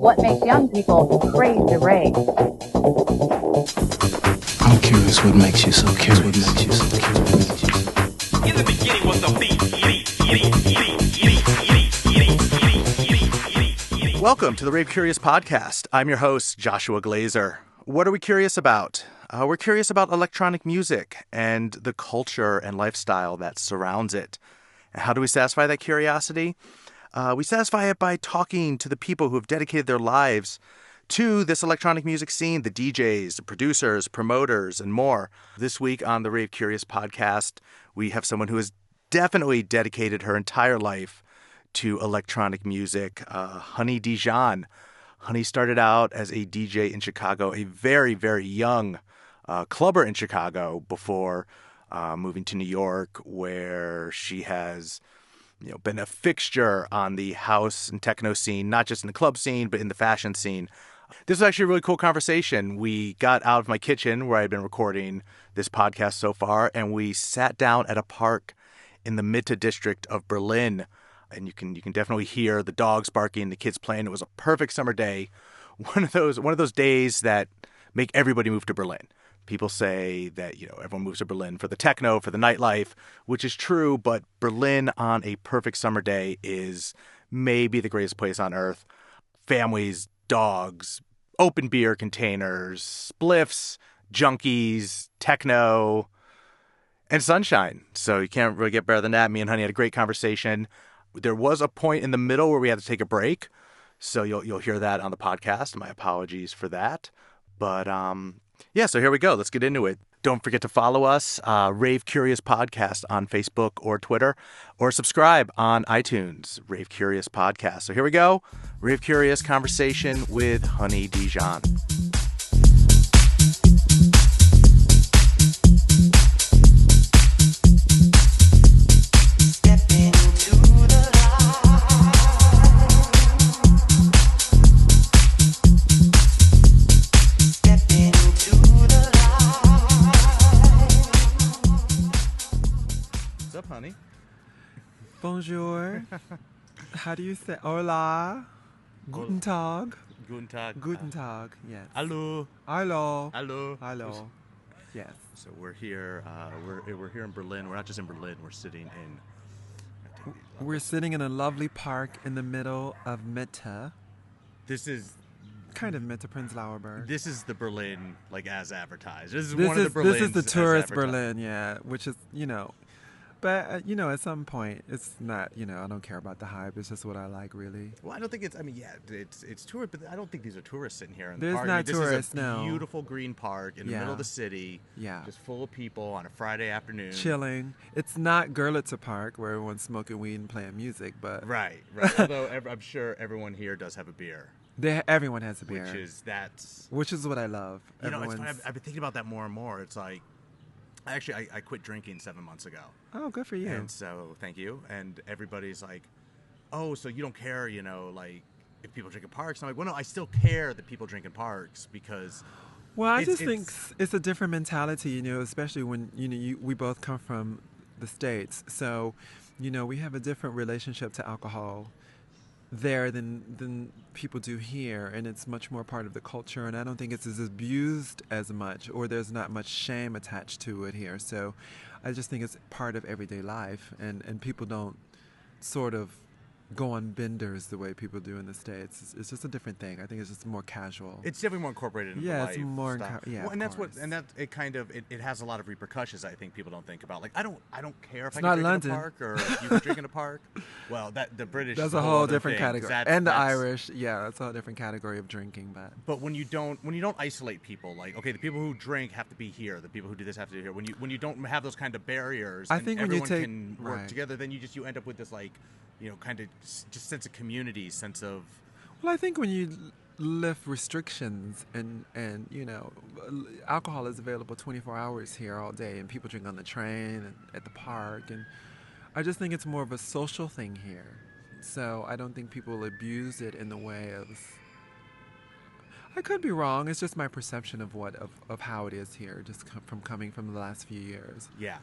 what makes young people crave the rave. I'm curious what makes you so curious. What makes you so curious. In the beginning was the beat. Welcome to the Rave Curious Podcast. I'm your host, Joshua Glazer. What are we curious about? We're curious about electronic music and the culture and lifestyle that surrounds it. And how do we satisfy that curiosity? We satisfy it by talking to the people who have dedicated their lives to this electronic music scene, the DJs, the producers, promoters, and more. This week on the Rave Curious Podcast, we have someone who has definitely dedicated her entire life to electronic music, Honey Dijon. Honey started out as a DJ in Chicago, a very, very young clubber in Chicago before moving to New York, where she has been a fixture on the house and techno scene, not just in the club scene, but in the fashion scene. This was actually a really cool conversation. We got out of my kitchen where I'd been recording this podcast so far, and we sat down at a park in the Mitte district of Berlin. And you can definitely hear the dogs barking, the kids playing. It was a perfect summer day. One of those days that make everybody move to Berlin. People say that, everyone moves to Berlin for the techno, for the nightlife, which is true, but Berlin on a perfect summer day is maybe the greatest place on earth. Families, dogs, open beer containers, spliffs, junkies, techno, and sunshine. So you can't really get better than that. Me and Honey had a great conversation. There was a point in the middle where we had to take a break, so you'll hear that on the podcast. My apologies for that. But so here we go. Let's get into it. Don't forget to follow us, Rave Curious Podcast on Facebook or Twitter, or subscribe on iTunes, Rave Curious Podcast. So here we go. Rave Curious conversation with Honey Dijon. Honey. Bonjour. How do you say hola? Guten Tag. Guten Tag. Guten Tag. Yes. Hallo. Hello. Hallo. Hello. Yes. So we're here. We're here in Berlin. We're not just in Berlin. We're sitting in. We're sitting in a lovely park in the middle of Mitte. This is kind of Mitte Prenzlauer Berg. This is the Berlin one of the Berlins. This is the tourist Berlin, yeah, which is But, at some point, it's not, I don't care about the hype. It's just what I like, really. Well, I don't think it's tourist, but I don't think these are tourists sitting here in the park. There's not tourists, no. This is a beautiful green park in the middle of the city. Yeah. Just full of people on a Friday afternoon. Chilling. It's not Görlitzer Park where everyone's smoking weed and playing music, but... Right. Although I'm sure everyone here does have a beer. Everyone has a beer. Which is what I love. It's funny, I've been thinking about that more and more. It's like... Actually, I quit drinking 7 months ago. Oh, good for you. And so, thank you. And everybody's like, oh, so you don't care, if people drink in parks? And I'm like, well, no, I still care that people drink in parks because... Well, I just think it's a different mentality, especially when, we both come from the States. So, we have a different relationship to alcohol there than people do here, and it's much more part of the culture, and I don't think it's as abused as much, or there's not much shame attached to it here. So I just think it's part of everyday life, and people don't sort of go on benders the way people do in the States. It's just a different thing. I think it's just more casual. It's definitely more incorporated into life. It's more stuff. Well, and it has a lot of repercussions. I think people don't think about. Like I don't care if I can drink London. in a park or if you can drink in a park. Well, the British. That's is a whole different thing, category, and the Irish. That's a whole different category of drinking. But when you don't isolate people, like okay, the people who drink have to be here. The people who do this have to be here. When you don't have those kind of barriers, I think everyone when you can work together, then you end up with this like. Kind of just sense of community, sense of... Well, I think when you lift restrictions and alcohol is available 24 hours here all day, and people drink on the train and at the park, and I just think it's more of a social thing here. So I don't think people abuse it in the way of... I could be wrong. It's just my perception of how it is here, just from coming from the last few years. Yeah.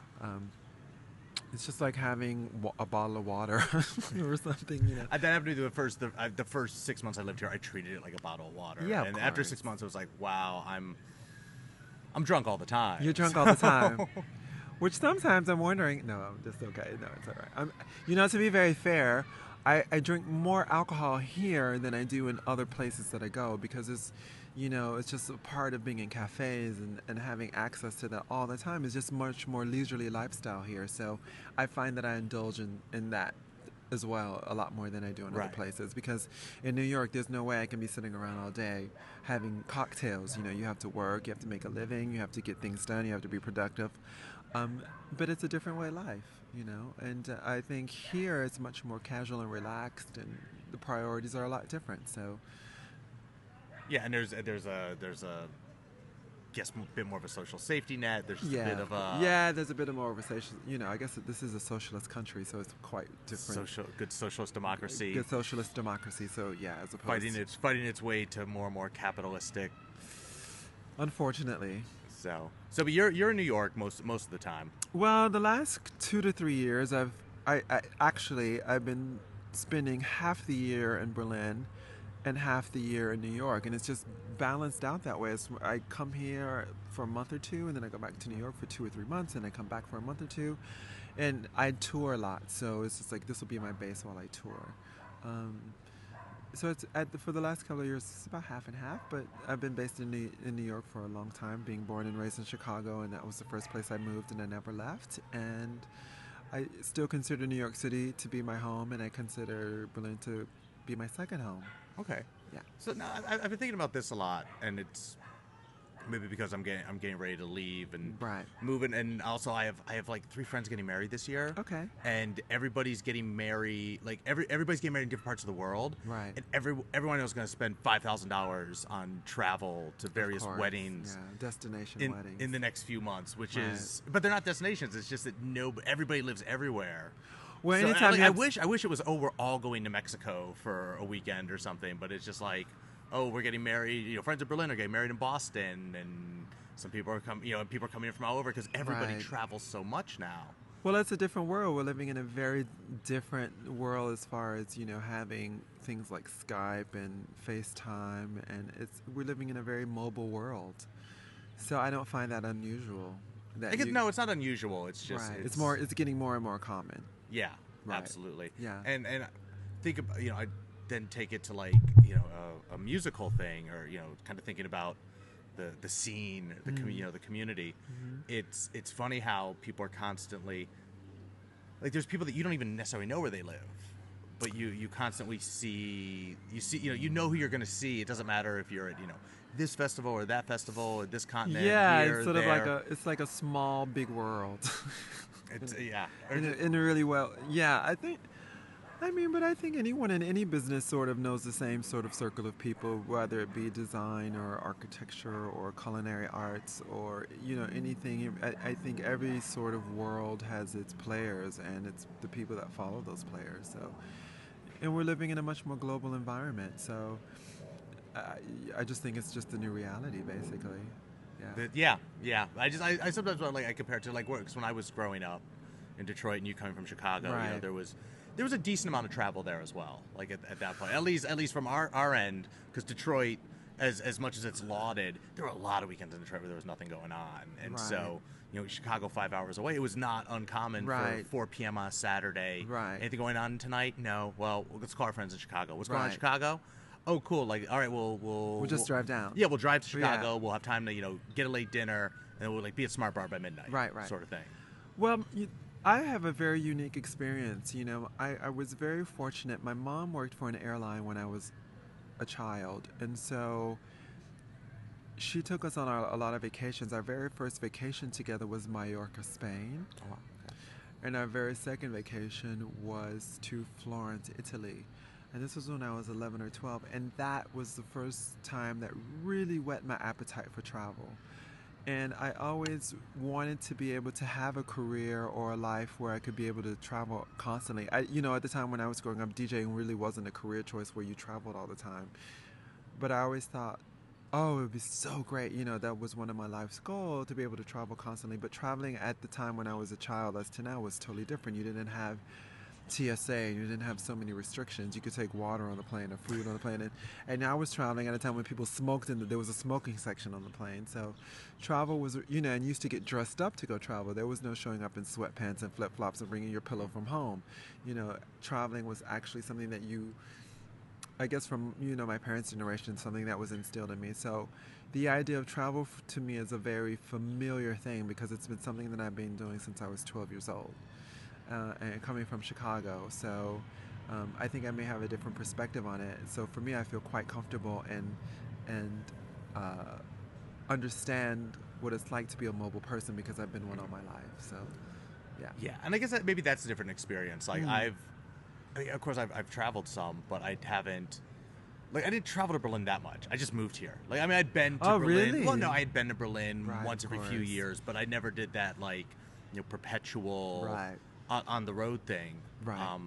It's just like having a bottle of water or something, you know. That happened to me the first 6 months I lived here. I treated it like a bottle of water. Yeah, of and after course. 6 months, I was like, wow, I'm drunk all the time. You're drunk all the time. Which sometimes I'm wondering, no, I'm just okay. No, it's all right. To be very fair, I drink more alcohol here than I do in other places that I go because it's just a part of being in cafes and having access to that all the time. It's just much more leisurely lifestyle here. So I find that I indulge in that as well a lot more than I do in other places because in New York there's no way I can be sitting around all day having cocktails. You have to work, you have to make a living, you have to get things done, you have to be productive. But it's a different way of life, and I think here it's much more casual and relaxed and the priorities are a lot different. So yeah, and there's a guess a bit more of a social safety net. There's just a bit of a there's a bit of more of a social. I guess this is a socialist country, so it's quite different. Good socialist democracy. Good socialist democracy. So yeah, as opposed fighting its way to more and more capitalistic. Unfortunately. But you're in New York most of the time. Well, the last 2 to 3 years, I've been spending half the year in Berlin and half the year in New York, and it's just balanced out that way. I come here for a month or two, and then I go back to New York for 2 or 3 months, and I come back for a month or two, and I tour a lot. So it's just like this will be my base while I tour. So it's for the last couple of years, it's about half and half. But I've been based in New York for a long time, being born and raised in Chicago, and that was the first place I moved, and I never left. And I still consider New York City to be my home, and I consider Berlin to be my second home. Okay. Yeah. So now I've been thinking about this a lot, and it's maybe because I'm getting ready to leave and moving, and also I have like 3 friends getting married this year. Okay. And everybody's getting married, like everybody's getting married in different parts of the world. Right. And everyone is going to spend $5,000 on travel to various weddings. Yeah, destination weddings in the next few months, which is, but they're not destinations. It's just that everybody lives everywhere. Well, so, anytime I wish it was, we're all going to Mexico for a weekend or something, but it's just like, we're getting married, friends in Berlin are getting married in Boston, and some people are coming in from all over because everybody travels so much now. Well, it's a different world. We're living in a very different world as far as, having things like Skype and FaceTime, and we're living in a very mobile world. So I don't find that unusual. No, it's not unusual. It's just it's getting more and more common. Yeah, absolutely. Yeah. And think about, I then take it to like, a musical thing, or, kind of thinking about the scene, the community. Mm-hmm. It's funny how people are constantly, like, there's people that you don't even necessarily know where they live, but you constantly see who you're going to see. It doesn't matter if you're at, this festival or that festival or this continent. Yeah, here, it's sort there. of like a small big world. It's in a really well. Yeah, I think anyone in any business sort of knows the same sort of circle of people, whether it be design or architecture or culinary arts or, anything. I think every sort of world has its players, and it's the people that follow those players. So, and we're living in a much more global environment. So I just think it's just the new reality, basically. Yeah. I sometimes I compare it to like works when I was growing up in Detroit, and you coming from Chicago. Right. There was a decent amount of travel there as well. Like at that point, at least from our end, because Detroit, as much as it's lauded, there were a lot of weekends in Detroit where there was nothing going on, and so Chicago 5 hours away, it was not uncommon for 4 p.m. on a Saturday. Right. Anything going on tonight? No. Well, let's call our friends in Chicago. What's going on in Chicago? Oh, cool. Like, all right, we'll just drive down. Yeah, we'll drive to Chicago. Yeah. We'll have time to, get a late dinner, and we'll be at Smart Bar by midnight. Right. Sort of thing. Well, I have a very unique experience. I was very fortunate. My mom worked for an airline when I was a child, and so she took us on a lot of vacations. Our very first vacation together was Mallorca, Spain. Oh, wow. Okay. And our very second vacation was to Florence, Italy. And this was when I was 11 or 12, and that was the first time that really whet my appetite for travel. And I always wanted to be able to have a career or a life where I could be able to travel constantly. At the time when I was growing up, DJing really wasn't a career choice where you traveled all the time. But I always thought Oh, it would be so great. That was one of my life's goals, to be able to travel constantly. But traveling at the time when I was a child as to now was totally different. You didn't have TSA, you didn't have so many restrictions. You could take water on the plane or food on the plane. And now I was traveling at a time when people smoked, and there was a smoking section on the plane. So travel was, and you used to get dressed up to go travel. There was no showing up in sweatpants and flip-flops and bringing your pillow from home. Traveling was actually something that I guess from, my parents' generation, something that was instilled in me. So the idea of travel to me is a very familiar thing, because it's been something that I've been doing since I was 12 years old, and coming from Chicago. So I think I may have a different perspective on it. So for me, I feel quite comfortable and understand what it's like to be a mobile person, because I've been one all my life. So yeah. Yeah, and I guess maybe that's a different experience. Like of course, I've traveled some, but I haven't. I didn't travel to Berlin that much. I just moved here. I'd been to Berlin. Really? Well, no, I had been to Berlin Right, once every few years, but I never did that perpetual Right. on the road thing. Right.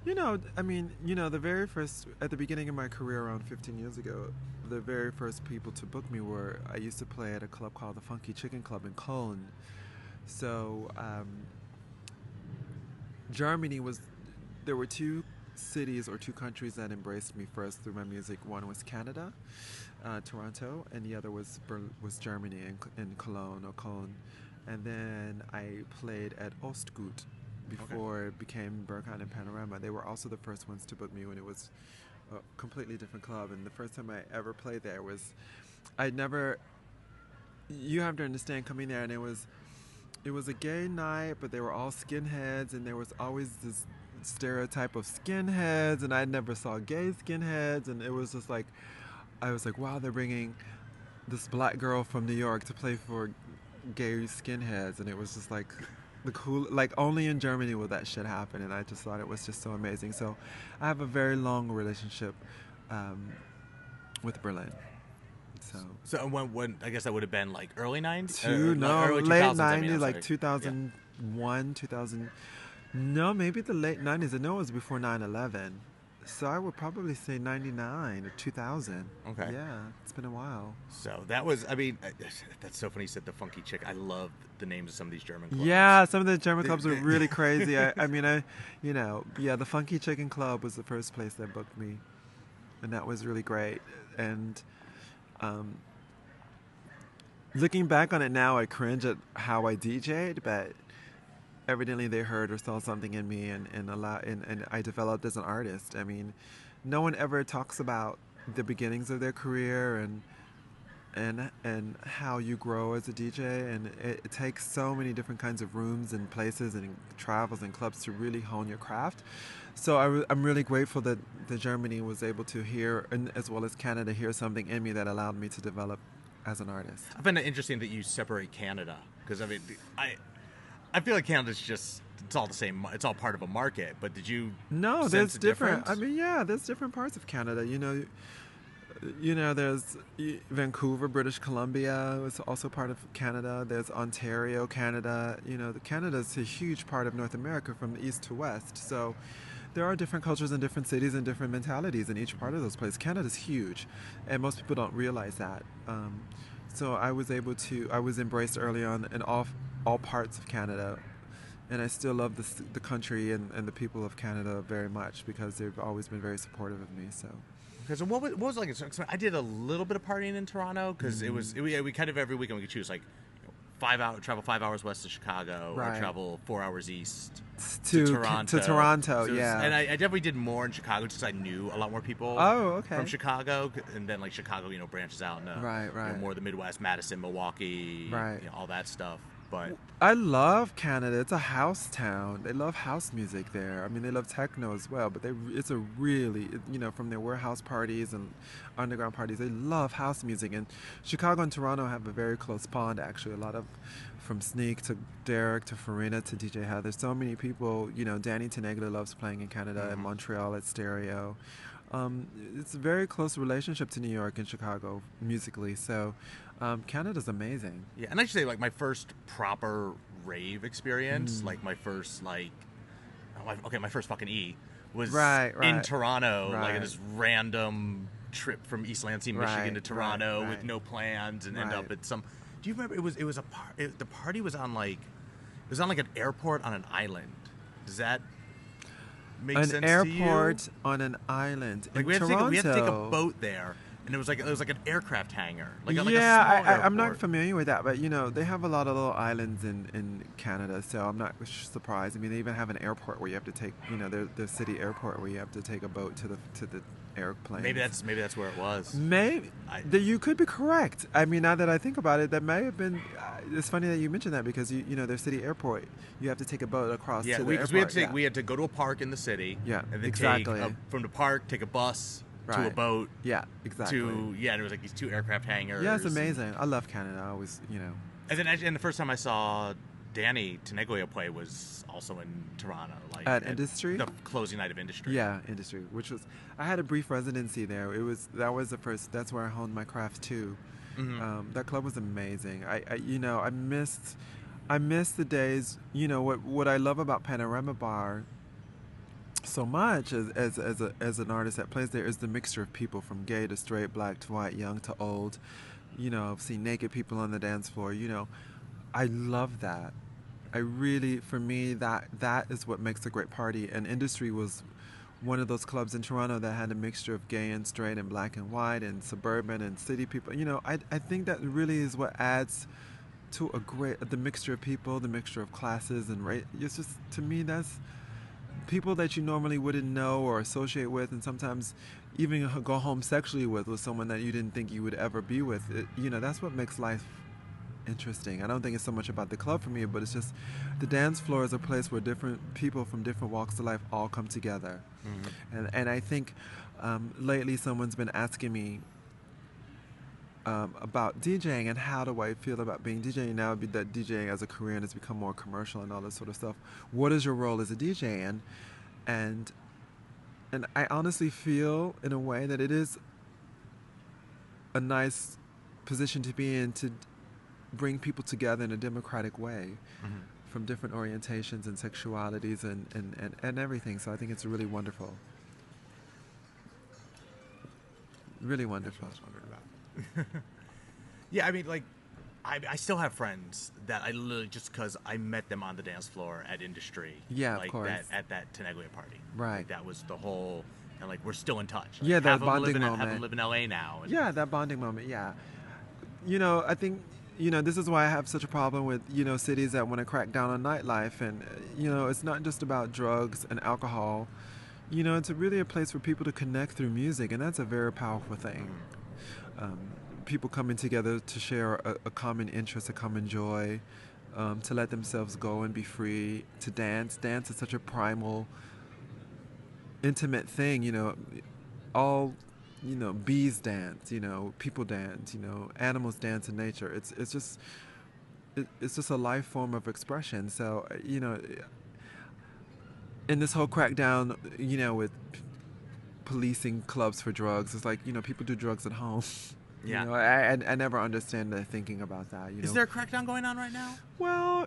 The very first, at the beginning of my career around 15 years ago, the very first people to book me I used to play at a club called the Funky Chicken Club in Cologne. So Germany there were two cities or two countries that embraced me first through my music. One was Canada, Toronto, and the other was Germany in Cologne or Cologne. And then I played at Ostgut before it became Berghain and Panorama. They were also the first ones to book me when it was a completely different club. And the first time I ever played there you have to understand, coming there, and it was a gay night, but they were all skinheads, and there was always this stereotype of skinheads, and I never saw gay skinheads, and it was just like, I was like, wow, they're bringing this black girl from New York to play for gay skinheads, and it was just like the cool, only in Germany will that shit happen, and I just thought it was just so amazing. So I have a very long relationship with Berlin. So when I guess that would have been early 90s? Early early late 2000s, 90s, sorry. 2001, 2000. No, maybe the late 90s. I know it was before 9/11. So I would probably say 99 or 2000. Okay. Yeah, it's been a while. So that was, that's so funny you said the Funky Chick. I love the names of some of these German clubs. Yeah, some of the German clubs were really crazy. The Funky Chicken Club was the first place that booked me. And that was really great. And looking back on it now, I cringe at how I DJ'd, but evidently they heard or saw something in me, and I developed as an artist. No one ever talks about the beginnings of their career and how you grow as a DJ, and it takes so many different kinds of rooms and places and travels and clubs to really hone your craft. So I'm really grateful that Germany was able to hear, and as well as Canada, hear something in me that allowed me to develop as an artist. I find it interesting that you separate Canada, because I feel like Canada's just, it's all the same, it's all part of a market, but did you No, sense there's a different. difference? There's different parts of Canada. There's Vancouver, British Columbia is also part of Canada. There's Ontario, Canada. Canada's a huge part of North America from east to west. So there are different cultures in different cities and different mentalities in each part of those places. Canada's huge, and most people don't realize that. So I was embraced early on in all parts of Canada, and I still love the country and the people of Canada very much, because they've always been very supportive of me. So. Okay, so what was like? I did a little bit of partying in Toronto, because we kind of every weekend we could choose travel 5 hours west of Chicago, Right. or travel 4 hours east To Toronto. Toronto, So yeah. And I definitely did more in Chicago, just 'cause I knew a lot more people. Oh, okay. From Chicago, and then Chicago, branches out into Right. more of the Midwest, Madison, Milwaukee, Right. All that stuff. But I love Canada. It's a house town. They love house music there. They love techno as well, but it's a really, from their warehouse parties and underground parties, they love house music. And Chicago and Toronto have a very close bond, actually. A lot of, from Sneak to Derek to Farina to DJ Heather, so many people, Danny Tenegla loves playing in Canada and Montreal at Stereo. It's a very close relationship to New York and Chicago musically. So Canada's amazing. yeah, and I should say, my first proper rave experience, my first my first fucking E was Right. in Toronto, Right. in this random trip from East Lansing, Michigan to Toronto with no plans and end up at some. Do you remember the party was on like an airport on an island. Does that make sense to you? An airport on an island in Toronto. We had to take a boat there. And it was like an aircraft hangar. I'm not familiar with that, but they have a lot of little islands in Canada, so I'm not surprised. I mean, they even have an airport where you have to take, the city airport where you have to take a boat to the airplane. Maybe that's where it was. Maybe you could be correct. I mean, now that I think about it, that may have been. It's funny that you mentioned that because their city airport, you have to take a boat across. Yeah, to the because we had to go to a park in the city. Yeah, and then exactly. From the park, take a bus. To a boat. Yeah, exactly. And there was like these 2 aircraft hangars. Yeah, it's amazing. I love Canada. I always, And then and the first time I saw Danny Teneglia play was also in Toronto. At Industry? The closing night of Industry. Yeah, Industry, which was, I had a brief residency there. That was the first, that's where I honed my craft too. Mm-hmm. That club was amazing. I missed the days, what I love about Panorama Bar so much as an artist that plays there is the mixture of people from gay to straight, black to white, young to old. I've seen naked people on the dance floor. I love that. For me, that is what makes a great party. And Industry was one of those clubs in Toronto that had a mixture of gay and straight and black and white and suburban and city people. I think that really is what adds to the mixture of people, the mixture of classes and race. It's just, to me, that's people that you normally wouldn't know or associate with, and sometimes even go home sexually with someone that you didn't think you would ever be with. That's what makes life interesting. I don't think it's so much about the club for me, but it's just the dance floor is a place where different people from different walks of life all come together. Mm-hmm. And I think lately someone's been asking me about DJing and how do I feel about being DJing now that DJing as a career has become more commercial and all this sort of stuff. What is your role as a DJ? And I honestly feel in a way that it is a nice position to be in to bring people together in a democratic way from different orientations and sexualities and everything. So I think it's really wonderful. Really wonderful. Yeah, I mean, I still have friends that I literally just because I met them on the dance floor at Industry. Yeah, of course. At that Teneglia party. Right. That was the whole, and we're still in touch. Yeah, that bonding moment. Have them live in LA now. Yeah, that bonding moment. Yeah. I think this is why I have such a problem with cities that want to crack down on nightlife, and it's not just about drugs and alcohol. It's really a place for people to connect through music, and that's a very powerful thing. People coming together to share a common interest, a common joy, to let themselves go and be free, to dance. Dance is such a primal, intimate thing. All bees dance. People dance. Animals dance in nature. It's just a life form of expression. So in this whole crackdown, with policing clubs for drugs, it's like people do drugs at home. Yeah. I never understand the thinking about that. Is there a crackdown going on right now? Well,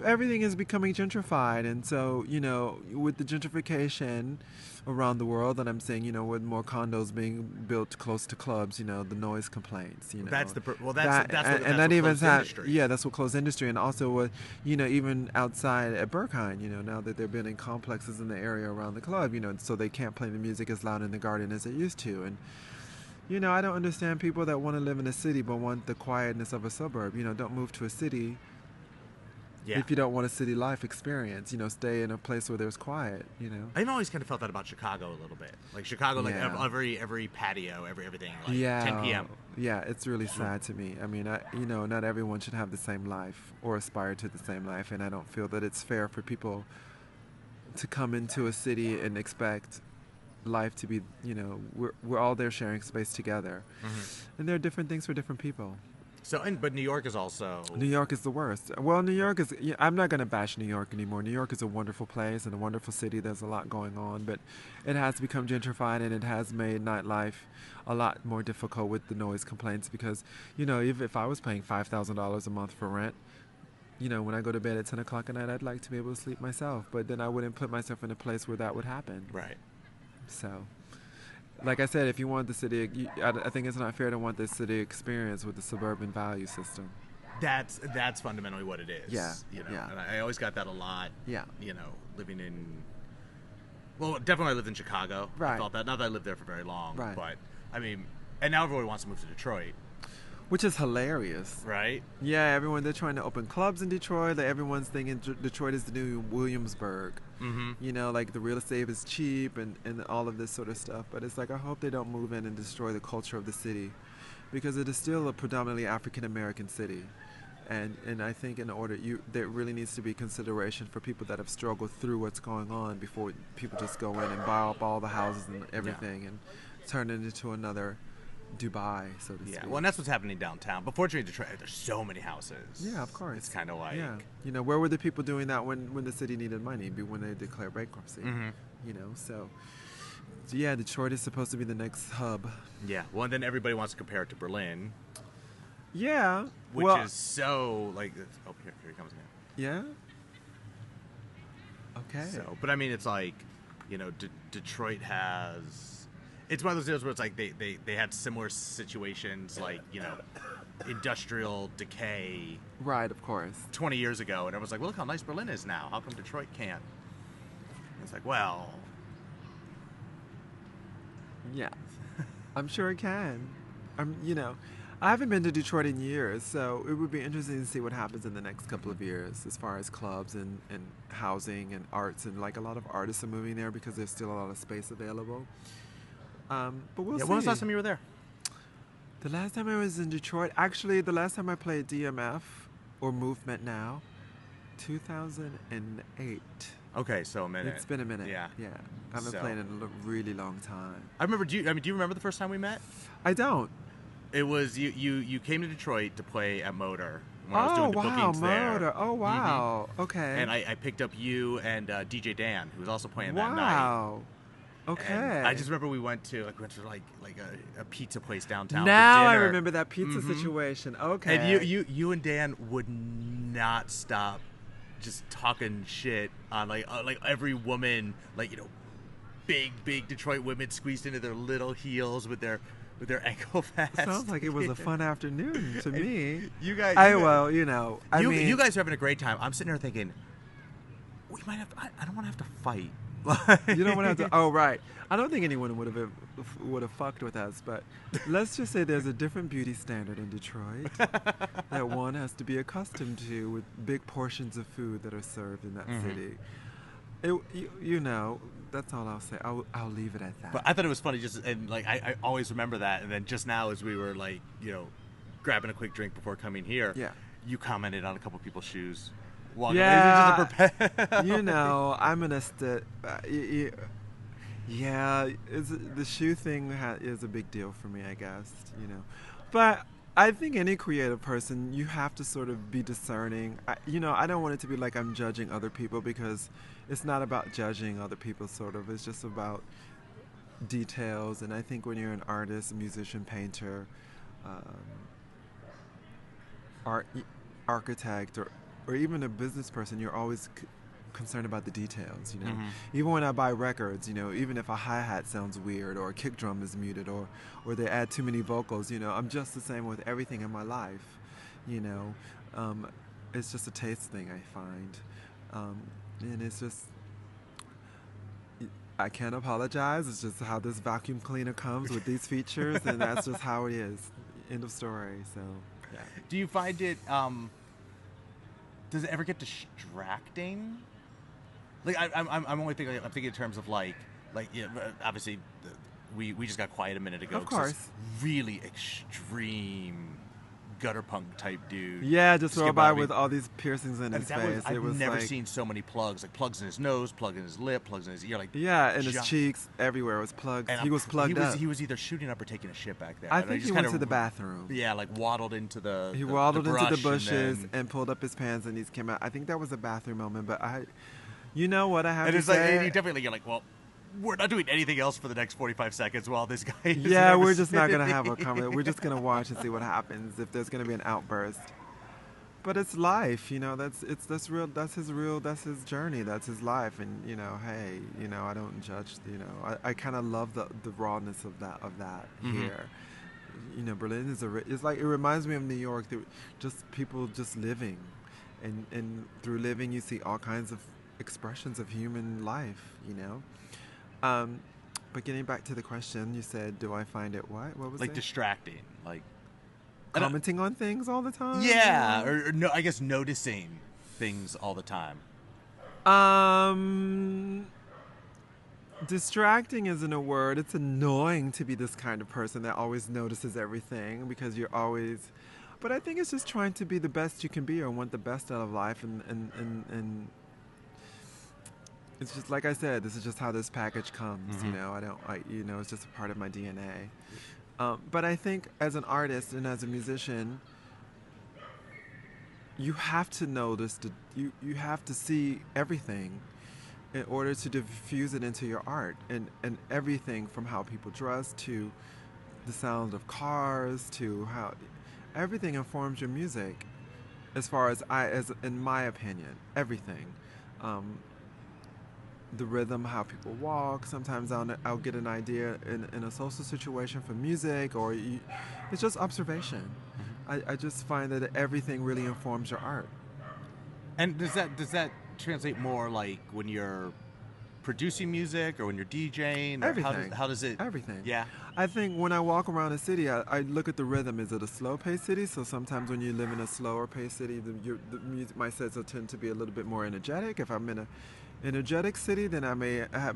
everything is becoming gentrified, and so with the gentrification around the world, and I'm saying with more condos being built close to clubs, the noise complaints. That's what industry. Yeah, that's what closed industry, and also what even outside at Berkheim, now that they're building complexes in the area around the club, so they can't play the music as loud in the garden as they used to, and. I don't understand people that want to live in a city but want the quietness of a suburb. Don't move to a city if you don't want a city life experience. Stay in a place where there's quiet, I've always kind of felt that about Chicago a little bit. Chicago, every patio, everything, 10 p.m. Yeah, it's really sad to me. I mean, not everyone should have the same life or aspire to the same life, and I don't feel that it's fair for people to come into a city and expect life to be, we're all there sharing space together, and there are different things for different people. So, but New York is also. New York is the worst. Well, New York is. I'm not going to bash New York anymore. New York is a wonderful place and a wonderful city. There's a lot going on, but it has become gentrified, and it has made nightlife a lot more difficult with the noise complaints. Because if I was paying $5,000 a month for rent, when I go to bed at 10 o'clock at night, I'd like to be able to sleep myself. But then I wouldn't put myself in a place where that would happen. Right. So, like I said, if you want the city, I think it's not fair to want the city experience with the suburban value system. That's fundamentally what it is. Yeah, You know, yeah. and I always got that a lot. Yeah. You know, living in. Well, definitely I lived in Chicago. I Right. felt that. Not that I lived there for very long. Right. But I mean, and now everybody wants to move to Detroit, Which is hilarious. right? Yeah, they're trying to open clubs in Detroit. Like everyone's thinking Detroit is the new Williamsburg. Mm-hmm. You know, like the real estate is cheap and all of this sort of stuff. But it's like, I hope they don't move in and destroy the culture of the city, because it is still a predominantly African American city. And I think there really needs to be consideration for people that have struggled through what's going on before people just go in and buy up all the houses and everything and turn it into another Dubai, so to speak. Yeah. Well, and that's what's happening downtown. But fortunately, Detroit, there's so many houses. Yeah, of course. It's kind of like. Yeah. You know, where were the people doing that when the city needed money? When they declared bankruptcy. Mm-hmm. You know, so yeah, Detroit is supposed to be the next hub. Yeah. Well, and then everybody wants to compare it to Berlin, Yeah. which well, is so like. Oh, here he comes again. Yeah. Okay. So, but I mean, it's like, you know, Detroit has. It's one of those deals where it's like they had similar situations, like, you know, industrial decay Right, of course. 20 years ago, and everyone's like, well, look how nice Berlin is now. How come Detroit can't? And it's like, well, Yeah. I'm sure it can. I haven't been to Detroit in years, so it would be interesting to see what happens in the next couple of years as far as clubs and housing and arts, and like a lot of artists are moving there because there's still a lot of space available. But we'll see. When was the last time you were there? The last time I was in Detroit, actually, the last time I played DMF or Movement Now, 2008. Okay, so a minute. It's been a minute. Yeah. Yeah. I haven't played in a really long time. I remember. Do you remember the first time we met? I don't. It was you came to Detroit to play at Motor when I was doing the wow, bookings there. Motor. Oh, wow. Okay. And I picked up you and DJ Dan, who was also playing that night. Wow. Okay. And I just remember we went to a pizza place downtown. Now for I dinner. remember that pizza situation. Okay. And you and Dan would not stop just talking shit on like every woman, like, you know, big Detroit women squeezed into their little heels with their ankle pads. Sounds like it was a fun afternoon to me. You guys. You guys are having a great time. I'm sitting there thinking, we might have. I don't want to have to fight. You don't want to have to. Oh, right. I don't think anyone would have fucked with us, but let's just say there's a different beauty standard in Detroit that one has to be accustomed to, with big portions of food that are served in that city. That's all I'll say. I'll leave it at that. But I thought it was funny, and like I always remember that. And then just now, as we were like, you know, grabbing a quick drink before coming here, you commented on a couple people's shoes. Yeah, I'm an aesthetic. The shoe thing is a big deal for me, I guess. You know, but I think any creative person, you have to sort of be discerning. I don't want it to be like I'm judging other people, because it's not about judging other people. Sort of, it's just about details. And I think when you're an artist, a musician, painter, architect, or even a business person, you're always concerned about the details, you know. Even when I buy records, you know, even if a hi-hat sounds weird or a kick drum is muted or they add too many vocals, you know, I'm just the same with everything in my life, you know. It's just a taste thing, I find. And it's just, I can't apologize. It's just how this vacuum cleaner comes with these features, and that's just how it is. End of story. So, yeah. Do you find it, does it ever get distracting? Like I'm only thinking. I'm thinking in terms of like obviously we just got quiet a minute ago. Of course. This really extreme gutter punk type dude. Yeah, just roll came by me. with all these piercings in his face. I've never like, seen so many plugs. Like plugs in his nose, plugs in his lip, plugs in his ear. Like and his cheeks everywhere was plugged. And he was plugged up. He was either shooting up or taking a shit back there. I think he went to the bathroom. Yeah, like waddled into the. He the waddled into the brush bushes and pulled up his pants, and he came out. I think that was a bathroom moment, but you know what I have and to it's say? like, you definitely, you're like, well, we're not doing anything else for the next 45 seconds while this guy is Yeah, we're just not going to have a comment. We're just going to watch and see what happens, if there's going to be an outburst. But it's life, that's his journey, that's his life, and hey, I don't judge, I kind of love the rawness of that here. Berlin it's like, it reminds me of New York, just people just living, and through living you see all kinds of expressions of human life, But getting back to the question, you said, do I find it what was like it? distracting, like Commenting on things all the time? Yeah, or no, I guess noticing things all the time. Distracting isn't a word. It's annoying to be this kind of person that always notices everything, because you're always... But I think it's just trying to be the best you can be, or want the best out of life, and it's just like I said, this is just how this package comes, it's just a part of my DNA. But I think as an artist and as a musician, you have to notice, you have to see everything in order to diffuse it into your art, and everything from how people dress to the sound of cars to how everything informs your music, as far as in my opinion, everything. The rhythm, how people walk. Sometimes I'll get an idea in a social situation for music, or it's just observation. I just find that everything really informs your art. And does that translate more like when you're producing music or when you're DJing? Or Everything. How does it? Everything. Yeah. I think when I walk around a city, I look at the rhythm. Is it a slow-paced city? So sometimes when you live in a slower-paced city, the music, my sets will tend to be a little bit more energetic. If I'm in a energetic city, then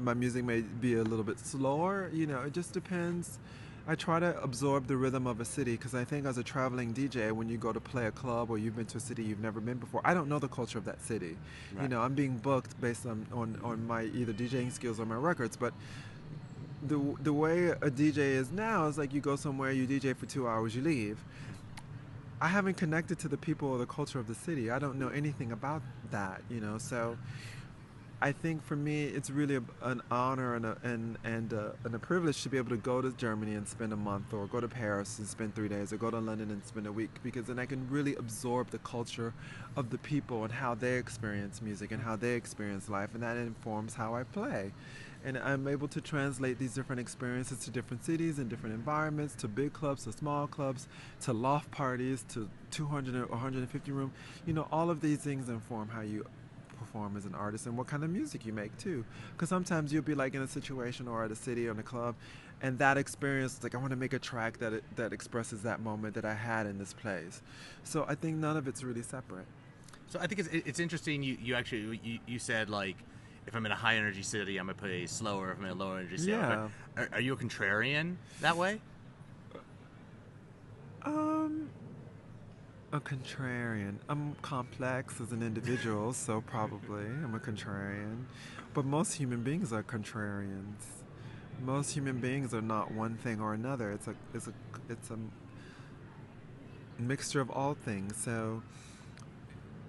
my music may be a little bit slower. It just depends. I try to absorb the rhythm of a city, because I think as a traveling DJ, when you go to play a club or you've been to a city you've never been before, I don't know the culture of that city. Right. I'm being booked based on my either DJing skills or my records, but the way a DJ is now is like, you go somewhere, you DJ for 2 hours, you leave. I haven't connected to the people or the culture of the city. I don't know anything about that, so I think for me, it's really an honor and a privilege to be able to go to Germany and spend a month, or go to Paris and spend 3 days, or go to London and spend a week, because then I can really absorb the culture of the people and how they experience music and how they experience life, and that informs how I play. And I'm able to translate these different experiences to different cities and different environments, to big clubs, to small clubs, to loft parties, to 200 or 150 room. All of these things inform how you perform as an artist, and what kind of music you make too. Because sometimes you'll be like in a situation or at a city or in a club, and that experience, like, I want to make a track that expresses that moment that I had in this place. So I think none of it's really separate. So I think it's interesting. You said, like, if I'm in a high energy city, I'm gonna play slower. If I'm in a low energy city, Yeah. Are you a contrarian that way? A contrarian. I'm complex as an individual, so probably I'm a contrarian. But most human beings are contrarians. Most human beings are not one thing or another. It's a mixture of all things. So,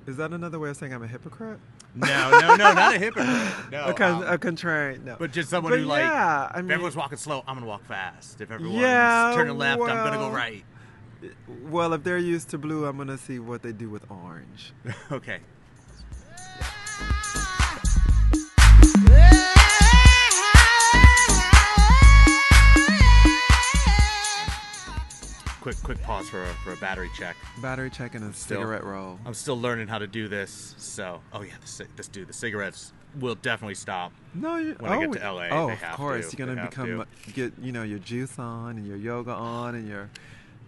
is that another way of saying I'm a hypocrite? No, not a hypocrite. No, A contrarian. No. But just someone But who, like, yeah, I if mean, everyone's walking slow, I'm gonna walk fast. If everyone's turning left, I'm gonna go right. Well, if they're used to blue, I'm gonna see what they do with orange. Okay. Quick pause for a battery check. Battery check and a cigarette roll. I'm still learning how to do this, so the cigarettes will definitely stop. No, when I get to LA. Oh, they of have course, to. you're gonna They get your juice on and your yoga on and you're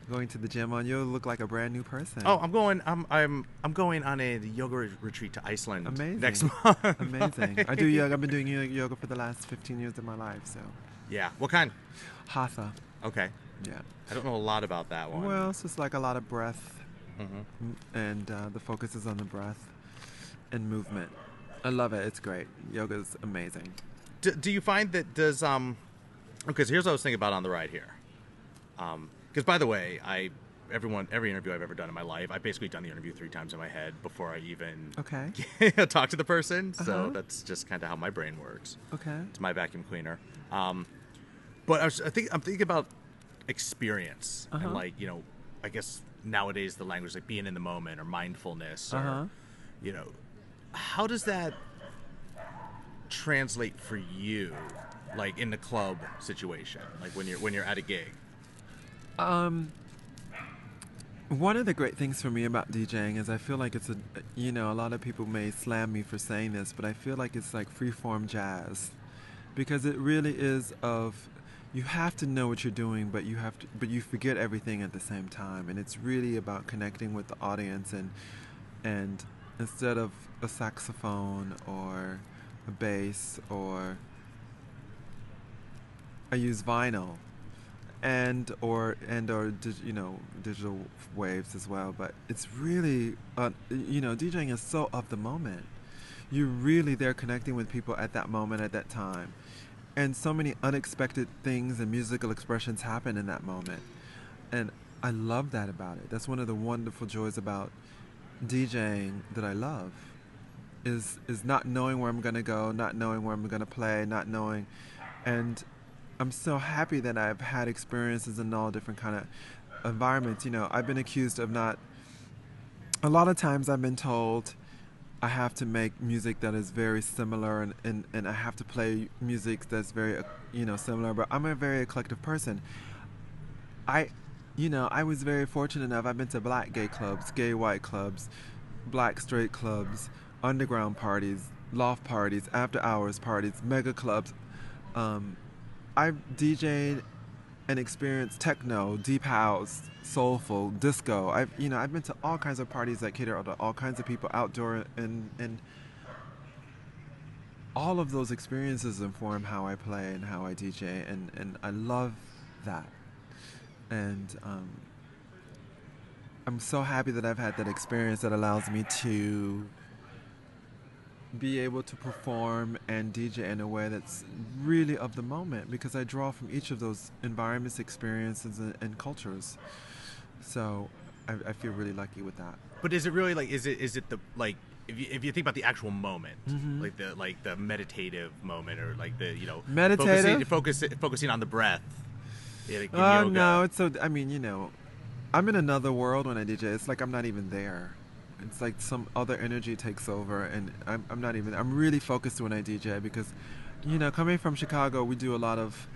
going to the gym on. You'll look like a brand new person. Oh, I'm going on a yoga retreat to Iceland. Amazing. Next month. Amazing. I do yoga. I've been doing yoga for the last 15 years of my life. So. Yeah. What kind? Hatha. Okay. Yeah. I don't know a lot about that one. Well, it's just like a lot of breath, and the focus is on the breath and movement. I love it. It's great. Yoga's amazing. Do you find that because here's what I was thinking about on the ride here. Because, by the way, every interview I've ever done in my life, I've basically done the interview 3 times in my head before I even talk to the person. So that's just kind of how my brain works. Okay. It's my vacuum cleaner. But I'm thinking about experience and, like, I guess nowadays the language like being in the moment or mindfulness or how does that translate for you, like in the club situation, like when you're at a gig? One of the great things for me about DJing is I feel like it's a lot of people may slam me for saying this, but I feel like it's like freeform jazz, because it really is you have to know what you're doing, but you forget everything at the same time, and it's really about connecting with the audience, and instead of a saxophone or a bass, or I use vinyl or digital waves as well, but it's really DJing is so of the moment. You're really there connecting with people at that moment, at that time, and so many unexpected things and musical expressions happen in that moment, and I love that about it. That's one of the wonderful joys about DJing that I love, is not knowing where I'm going to go, not knowing where I'm going to play, not knowing. And I'm so happy that I've had experiences in all different kind of environments. I've been accused of not... A lot of times I've been told I have to make music that is very similar, and I have to play music that's very, similar. But I'm a very eclectic person. I was very fortunate enough. I've been to black gay clubs, gay white clubs, black straight clubs, underground parties, loft parties, after hours parties, mega clubs. I've DJed and experienced techno, deep house, soulful, disco. I've been to all kinds of parties that cater to all kinds of people outdoor, and all of those experiences inform how I play and how I DJ, and I love that. And I'm so happy that I've had that experience that allows me to be able to perform and DJ in a way that's really of the moment, because I draw from each of those environments, experiences, and cultures. So I feel really lucky with that. But is it really like, is it the, like, if you think about the actual moment, like the meditative moment, or like the meditative focusing on the breath? No, it's so. I mean, I'm in another world when I DJ. It's like I'm not even there. It's like some other energy takes over, and I'm not even... I'm really focused when I DJ, because, coming from Chicago, we do a lot of...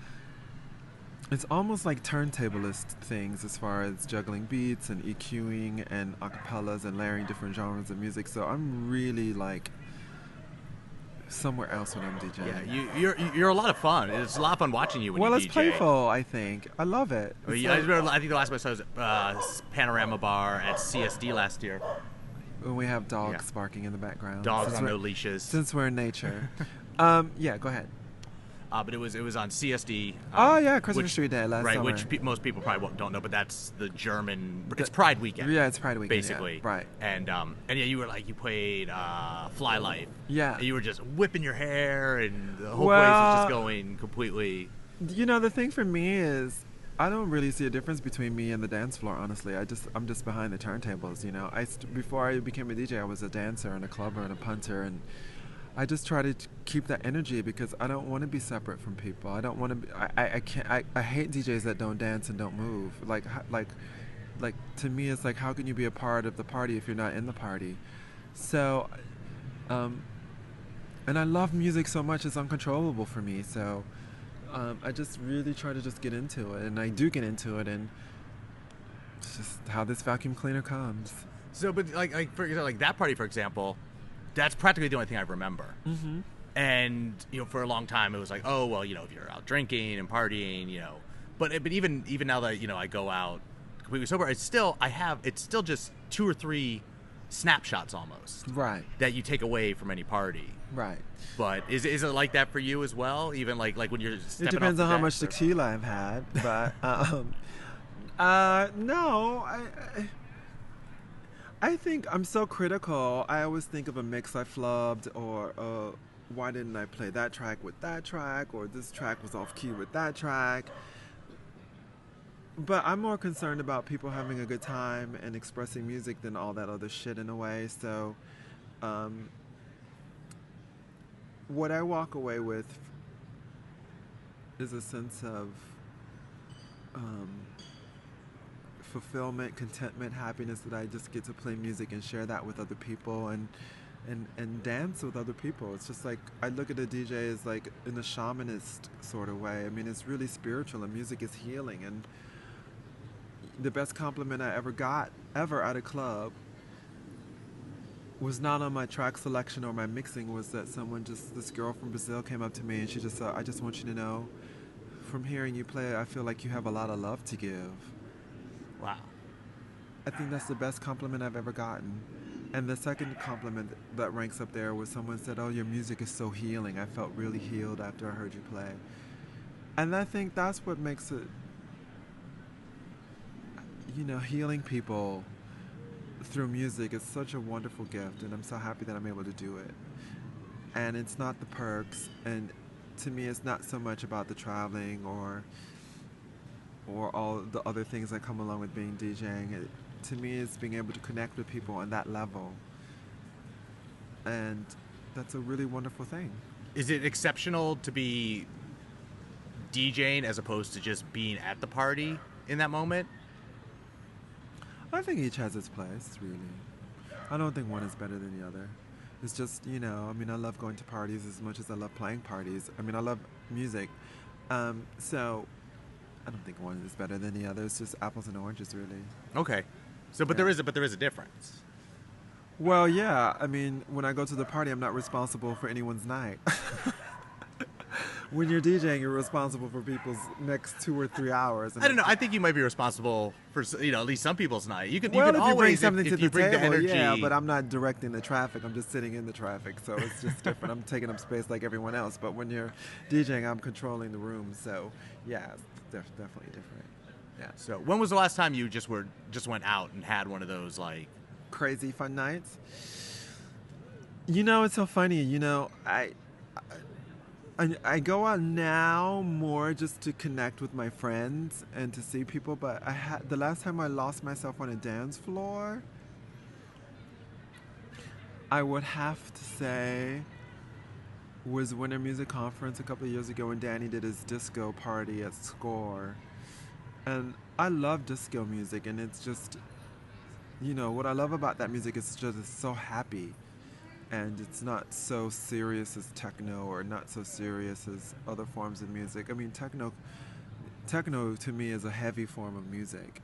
It's almost like turntablist things as far as juggling beats and EQing and acapellas and layering different genres of music. So I'm really like somewhere else when I'm DJing. Yeah, you're a lot of fun. It's a lot of fun watching you when you DJ. Well, it's playful, I think. I love it. I think the last time I saw was at Panorama Bar at CSD last year. When we have dogs barking in the background. Dogs on no leaches. Since we're in nature. Yeah, go ahead. But it was on CSD. Christopher Street Day last summer. Which most people probably don't know, but that's the German... It's Pride Weekend. Yeah, it's Pride Weekend, basically. Yeah, right. And you were like, you played Fly Life. Yeah. And you were just whipping your hair, and the whole place was just going completely... The thing for me is, I don't really see a difference between me and the dance floor, honestly. I'm just behind the turntables, before I became a DJ, I was a dancer and a clubber and a punter, and I just try to keep that energy, because I don't want to be separate from people. I don't want to be... I hate DJs that don't dance and don't move. Like to me, it's like, how can you be a part of the party if you're not in the party? So, and I love music so much, it's uncontrollable for me. So, I just really try to just get into it, and I do get into it, and it's just how this vacuum cleaner comes. So, but like for example, like that party, for example, that's practically the only thing I remember. Mm-hmm. And for a long time, it was like, oh well, if you're out drinking and partying, but even now that I go out completely sober, it's still just 2 or 3 snapshots almost, right, that you take away from any party, right. But is it like that for you as well? Even like when you're stepping it depends off the on how deck, much tequila I've had, but no, I think I'm so critical. I always think of a mix I flubbed, or why didn't I play that track with that track, or this track was off key with that track. But I'm more concerned about people having a good time and expressing music than all that other shit in a way. So, what I walk away with is a sense of fulfillment, contentment, happiness that I just get to play music and share that with other people and dance with other people. It's just like, I look at a DJ as like in a shamanist sort of way. I mean, it's really spiritual, and music is healing. And the best compliment I ever got at a club was not on my track selection or my mixing, was that this girl from Brazil came up to me and she just said, I just want you to know, from hearing you play, I feel like you have a lot of love to give. Wow. I think that's the best compliment I've ever gotten. And the second compliment that ranks up there was someone said, oh, your music is so healing. I felt really healed after I heard you play. And I think that's what makes it, healing people through music is such a wonderful gift, and I'm so happy that I'm able to do it. And it's not the perks, and to me it's not so much about the traveling or all the other things that come along with being DJing. To me, it's being able to connect with people on that level, and that's a really wonderful thing. Is it exceptional to be DJing as opposed to just being at the party in that moment? I think each has its place, really. I don't think one is better than the other. It's just, I love going to parties as much as I love playing parties. I love music. So I don't think one is better than the other. It's just apples and oranges, really. Okay. So, but there is a difference. Well, yeah. When I go to the party, I'm not responsible for anyone's night. When you're DJing, you're responsible for people's next 2 or 3 hours. I don't know. I think you might be responsible for, at least some people's night. You can if you always bring something to the bring table, the energy. yeah, but I'm not directing the traffic. I'm just sitting in the traffic, so it's just different. I'm taking up space like everyone else. But when you're DJing, I'm controlling the room. So yeah, it's definitely different. Yeah. So when was the last time you just went out and had one of those like crazy fun nights? It's so funny. I go out now more just to connect with my friends and to see people, but the last time I lost myself on a dance floor, I would have to say was Winter Music Conference a couple of years ago when Danny did his disco party at Score. And I love disco music, and it's just, what I love about that music is just it's so happy. And it's not so serious as techno, or not so serious as other forms of music. Techno to me is a heavy form of music.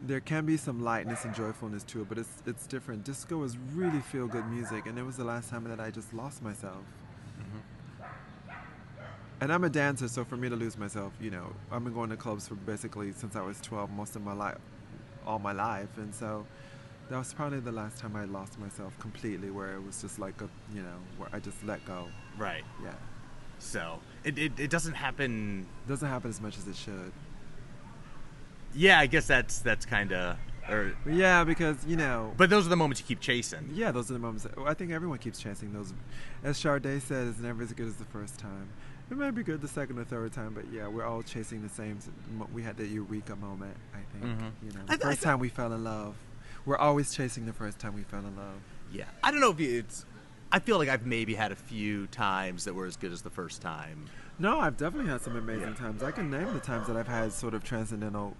There can be some lightness and joyfulness to it, but it's different. Disco is really feel-good music, and it was the last time that I just lost myself. Mm-hmm. And I'm a dancer, so for me to lose myself, I've been going to clubs for basically since I was 12, most of my life, all my life, and so that was probably the last time I lost myself completely, where it was just like where I just let go. Right. Yeah. So it doesn't happen. Doesn't happen as much as it should. Yeah, I guess that's kind of. Yeah, because But those are the moments you keep chasing. Yeah, those are the moments. I think everyone keeps chasing those. As Sade said, it's never as good as the first time. It might be good the second or third time, but yeah, we're all chasing the same. We had that eureka moment, I think. Mm-hmm. The first time we fell in love. We're always chasing the first time we fell in love. Yeah. I don't know if it's... I feel like I've maybe had a few times that were as good as the first time. No, I've definitely had some amazing times. I can name the times that I've had sort of transcendental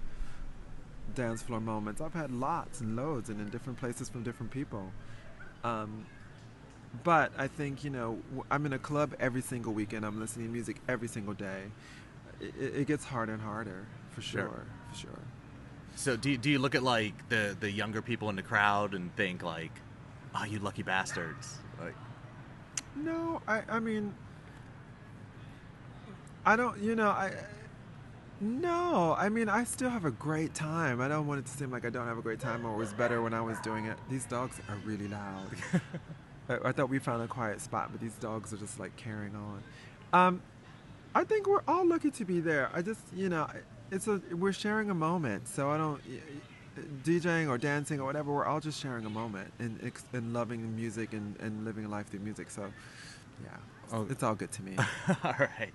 dance floor moments. I've had lots and loads and in different places from different people. But I think, I'm in a club every single weekend. I'm listening to music every single day. It gets harder and harder, for sure. For sure. So do you look at like the younger people in the crowd and think like, oh, you lucky bastards? Like, no, I don't. I still have a great time. I don't want it to seem like I don't have a great time or it was better when I was doing it. These dogs are really loud. I thought we found a quiet spot, but these dogs are just like carrying on. I think we're all lucky to be there. I just, we're sharing a moment, so I don't DJing or dancing or whatever. We're all just sharing a moment and loving music and living life through music. So, yeah, it's all good to me. All right,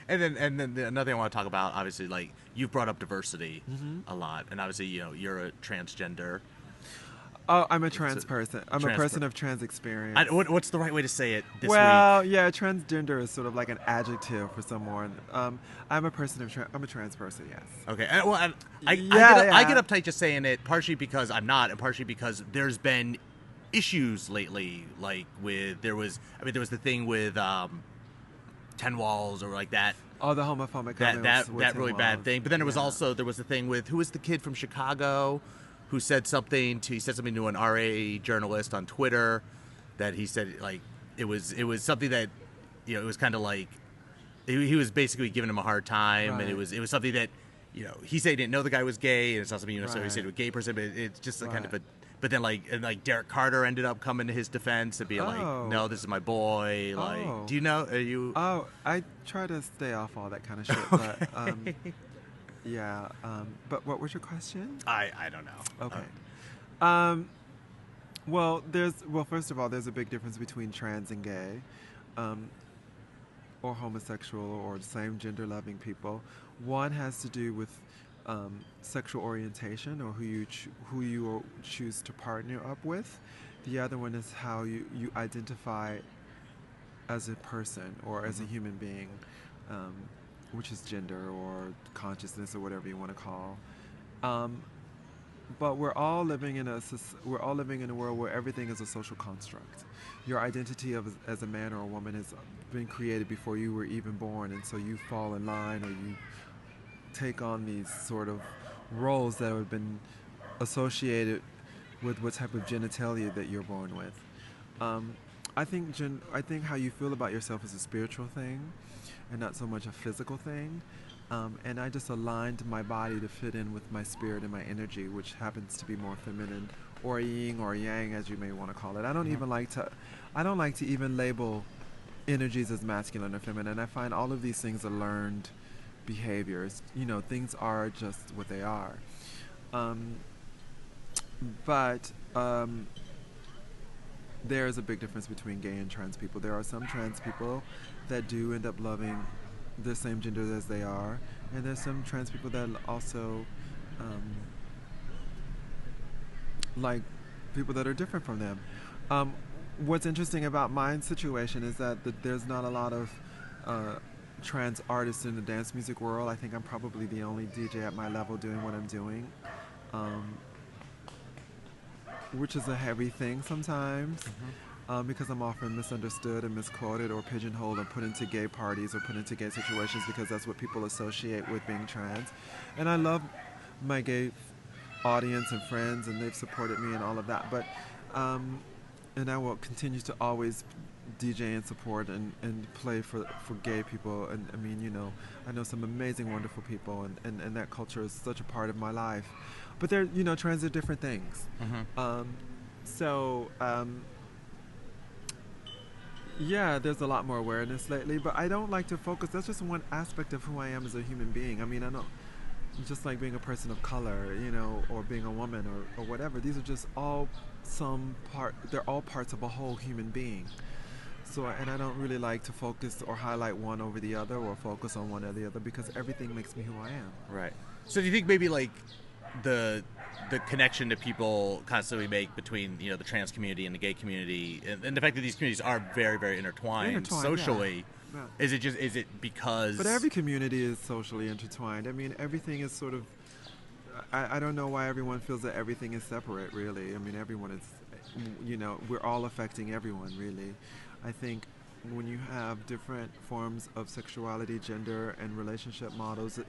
and then another thing I want to talk about, obviously, like you've brought up diversity a lot, and obviously, you're a transgender. Oh, I'm a trans person. I'm a trans person of trans experience. What's the right way to say it this week? Yeah, transgender is sort of like an adjective for someone. I'm a person of I'm a trans person. Yes. Okay. I get uptight just saying it, partially because I'm not, and partially because there's been issues lately, like there was the thing with 10 Walls or like that. Oh, the homophobic that really bad thing. But then there was the thing with who was the kid from Chicago who said something to an RA journalist on Twitter that he said like it was something that it was kind of like he was basically giving him a hard time, and it was something that he said he didn't know the guy was gay, and it's not something necessarily say to a gay person, but it's just a kind of a. But then like Derek Carter ended up coming to his defense and being like, no, this is my boy. Like, do you know? Are you? Oh, I try to stay off all that kind of shit. But yeah. But what was your question? I don't know. Okay. Well, first of all, there's a big difference between trans and gay, or homosexual, or the same gender-loving people. One has to do with sexual orientation, or who you choose to partner up with. The other one is how you identify as a person or as a human being, which is gender or consciousness or whatever you want to call. But we're all living in a world where everything is a social construct. Your identity as a man or a woman has been created before you were even born, and so you fall in line, or you take on these sort of roles that have been associated with what type of genitalia that you're born with. I think how you feel about yourself is a spiritual thing, and not so much a physical thing. And I just aligned my body to fit in with my spirit and my energy, which happens to be more feminine, or yin or yang, as you may want to call it. I don't like to even label energies as masculine or feminine. I find all of these things are learned behaviors. Things are just what they are. But there is a big difference between gay and trans people. There are some trans people that do end up loving the same gender as they are, and there's some trans people that also like people that are different from them. What's interesting about my situation is that there's not a lot of trans artists in the dance music world. I think I'm probably the only DJ at my level doing what I'm doing, which is a heavy thing sometimes, because I'm often misunderstood and misquoted or pigeonholed or put into gay parties or put into gay situations because that's what people associate with being trans. And I love my gay audience and friends, and they've supported me and all of that. But and I will continue to always DJ and support and play for gay people. And I mean, I know some amazing, wonderful people, and that culture is such a part of my life. But they're, trans are different things. Yeah, there's a lot more awareness lately, but I don't like to focus. That's just one aspect of who I am as a human being. I mean, I don't, just like being a person of color, or being a woman or whatever. These are just they're all parts of a whole human being. So, and I don't really like to focus or highlight one over the other, or focus on one or the other, because everything makes me who I am. Right. So do you think maybe like the connection that people constantly make between the trans community and the gay community, and the fact that these communities are very, very intertwined socially, yeah. Is it because? But every community is socially intertwined. I mean, everything is sort of. I don't know why everyone feels that everything is separate. Really, I mean, everyone is. We're all affecting everyone. Really, I think when you have different forms of sexuality, gender, and relationship models,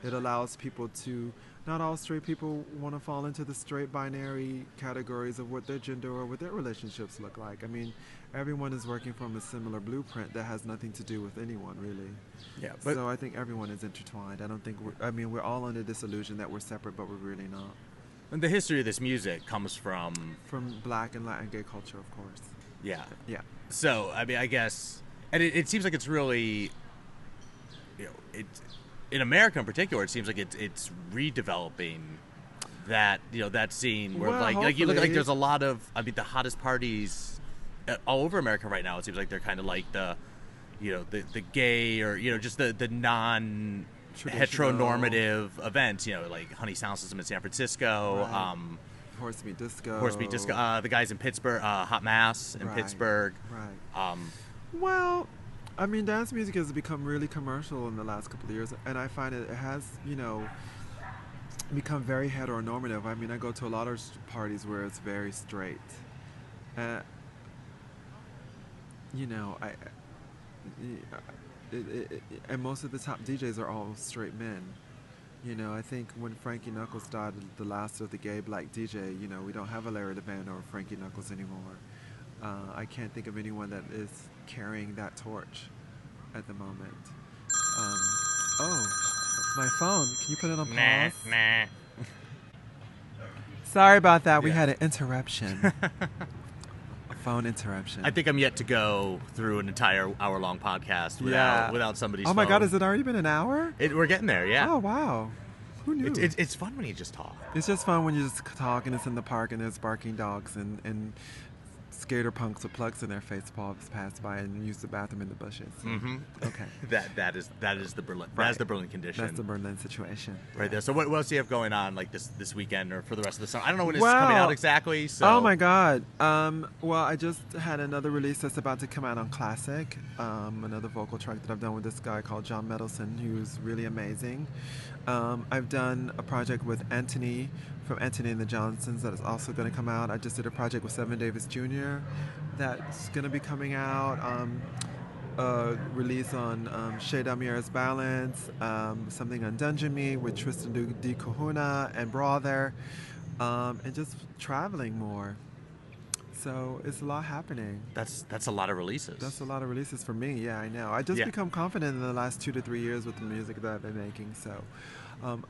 it allows people to. Not all straight people want to fall into the straight binary categories of what their gender or what their relationships look like. I mean, everyone is working from a similar blueprint that has nothing to do with anyone, really. Yeah. So I think everyone is intertwined. I don't think we're all under this illusion that we're separate, but we're really not. And the history of this music comes from Black and Latin gay culture, of course. Yeah. Yeah. So I mean, I guess, and it seems like it's really, in America in particular, it seems like it's redeveloping that that scene where like you look like there's a lot of the hottest parties all over America right now. It seems like they're kind of like the gay or just the non heteronormative events. Like Honey Sound System in San Francisco. Right. Horse Meat Disco. Horse Meat Disco. The guys in Pittsburgh, Hot Mass in Right, Pittsburgh. Right. Well, I mean, dance music has become really commercial in the last couple of years, and I find it has, become very heteronormative. I mean, I go to a lot of parties where it's very straight. And most of the top DJs are all straight men. I think when Frankie Knuckles started, the last of the gay black DJ, we don't have a Larry Levan or Frankie Knuckles anymore. I can't think of anyone that is carrying that torch at the moment. My phone. Can you put it on pause? Nah. Sorry about that. We had an interruption. A phone interruption. I think I'm yet to go through an entire hour-long podcast without somebody's phone. Oh my God, has it already been an hour? We're getting there, yeah. Oh, wow. Who knew? It's fun when you just talk. It's just fun when you just talk and it's in the park and there's barking dogs and skater punks with plugs in their face pass by and use the bathroom in the bushes. Mm-hmm. Okay. that is the Berlin. Right. That's the Berlin condition. That's the Berlin situation. Right there. So what else do you have going on like this weekend or for the rest of the summer? I don't know when it's coming out exactly. So. Oh my God. Well, I just had another release that's about to come out on Classic. Another vocal track that I've done with this guy called John Medelson, who's really amazing. I've done a project with Anthony from Anthony and the Johnsons that is also going to come out. I just did a project with Seven Davis Jr. that's going to be coming out. Release on Shea Damira's Balance, something on Dungeon Me with Tristan D. Kahuna and Brother, and just traveling more. So it's a lot happening. That's a lot of releases. That's a lot of releases for me. Yeah, I know. I just become confident in the last 2 to 3 years with the music that I've been making. So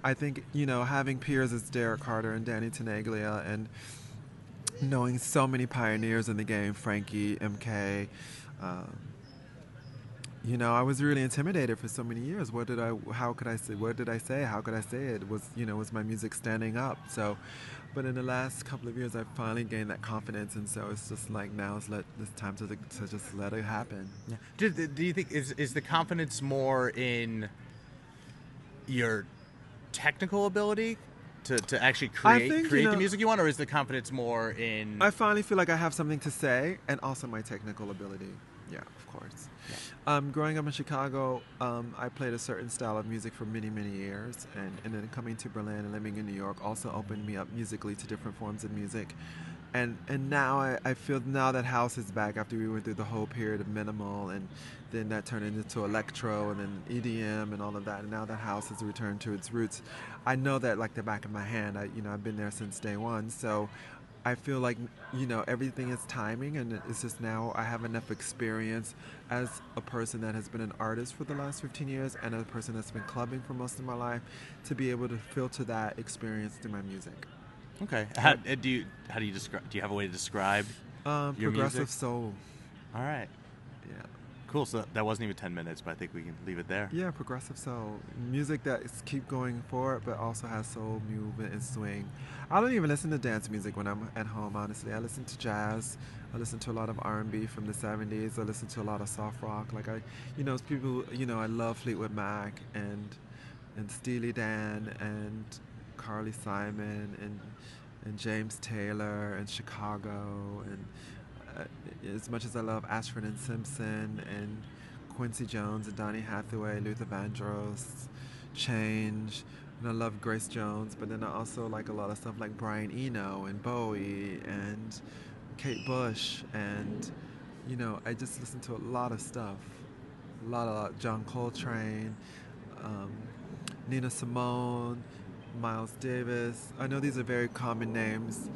I think, having peers as Derek Carter and Danny Tenaglia and knowing so many pioneers in the game, Frankie, MK, I was really intimidated for so many years. What did I say? How could I say it? Was my music standing up? So, but in the last couple of years, I've finally gained that confidence, and so it's just like now it's time to just let it happen. Yeah. Do you think is the confidence more in your technical ability to actually create the music you want, or is the confidence more in? I finally feel like I have something to say, and also my technical ability. Yeah, of course. Yeah. Growing up in Chicago, I played a certain style of music for many, many years, and then coming to Berlin and living in New York also opened me up musically to different forms of music. And now I feel now that house is back after we went through the whole period of minimal, and then that turned into electro and then EDM and all of that. And now that house has returned to its roots. I know that like the back of my hand. I've been there since day one. So I feel like, everything is timing, and it's just now I have enough experience as a person that has been an artist for the last 15 years and a person that's been clubbing for most of my life to be able to filter that experience through my music. Okay. How do you describe? Do you have a way to describe your progressive music? soul. All right. Yeah. Cool. So that wasn't even 10 minutes, but I think we can leave it there. Yeah, progressive soul music that keep going forward, but also has soul movement and swing. I don't even listen to dance music when I'm at home. Honestly, I listen to jazz. I listen to a lot of R&B from the 70s. I listen to a lot of soft rock. Like people. I love Fleetwood Mac and Steely Dan and Carly Simon and James Taylor and Chicago, and as much as I love Ashford and Simpson and Quincy Jones and Donny Hathaway, Luther Vandross, Change, and I love Grace Jones, but then I also like a lot of stuff like Brian Eno and Bowie and Kate Bush, and I just listen to a lot of stuff, a lot of John Coltrane, Nina Simone, Miles Davis. I know these are very common names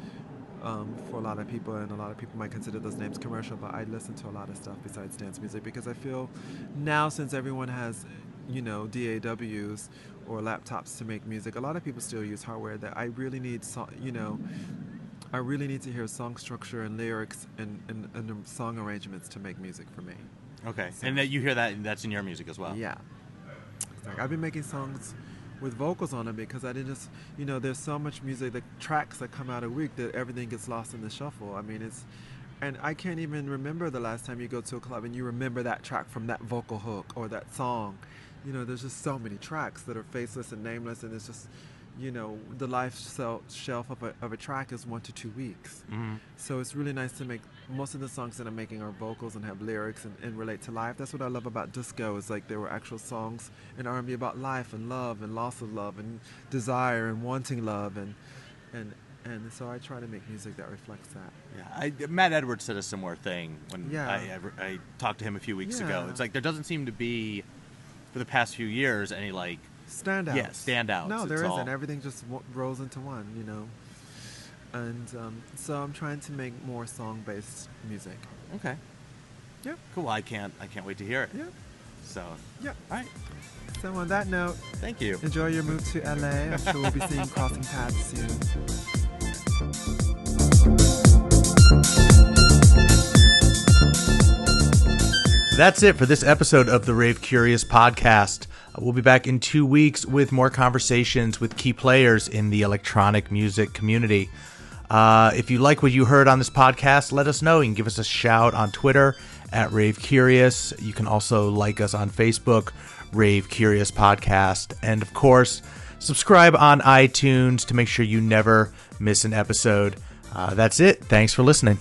for a lot of people, and a lot of people might consider those names commercial, but I listen to a lot of stuff besides dance music because I feel now, since everyone has DAWs or laptops to make music, a lot of people still use hardware that I really need I really need to hear song structure and lyrics and song arrangements to make music for me. Okay. So, and that you hear that, and that's in your music as well? Yeah. Like I've been making songs with vocals on them because I didn't just, there's so much music, the tracks that come out a week that everything gets lost in the shuffle. I mean, and I can't even remember the last time you go to a club and you remember that track from that vocal hook or that song. There's just so many tracks that are faceless and nameless, and it's just, the life shelf of a track is 1 to 2 weeks. So it's really nice to make, most of the songs that I'm making are vocals and have lyrics and relate to life. That's what I love about disco, is like there were actual songs in R&B about life and love and loss of love and desire and wanting love and so I try to make music that reflects that. Yeah, Matt Edwards said a similar thing when I talked to him a few weeks ago. It's like there doesn't seem to be, for the past few years, any like standouts. Yeah, standouts. No, there isn't. Everything just rolls into one, And so I'm trying to make more song-based music. Okay. Yeah. Cool. I can't wait to hear it. Yeah. So. Yeah. All right. So on that note, thank you. Enjoy your move to LA. I'm sure we'll be seeing crossing paths soon. That's it for this episode of the Rave Curious Podcast. We'll be back in 2 weeks with more conversations with key players in the electronic music community. If you like what you heard on this podcast, let us know. You can give us a shout on Twitter at Rave Curious. You can also like us on Facebook, Rave Curious Podcast. And of course, subscribe on iTunes to make sure you never miss an episode. That's it. Thanks for listening.